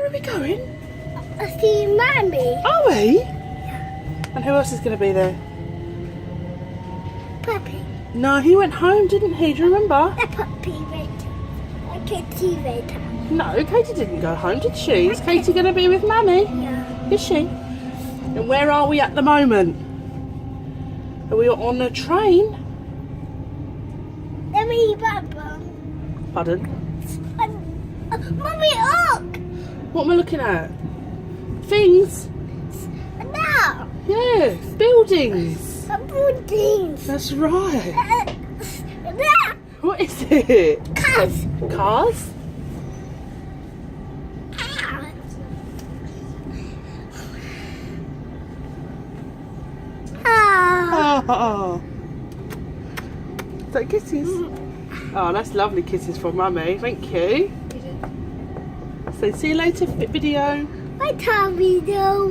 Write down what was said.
Where are we going? I see Mummy. Are we? Yeah. And who else is going to be there? Puppy. No, he went home, didn't he? Do you remember? The puppy red. I can see red. No, Katie didn't go home, did she? Is Katie going to be with Mummy? Yeah. Is she? And where are we at the moment? Are we on a train? Let me Papa. Pardon? Mummy, look! What am I looking at? Things? Now! Yeah, buildings. Buildings. That's right. Now! What is it? Cars. Cars? Oh. Is that kisses? Oh, that's lovely kisses from Mummy. Thank you. So see you later, video. My tummy, though.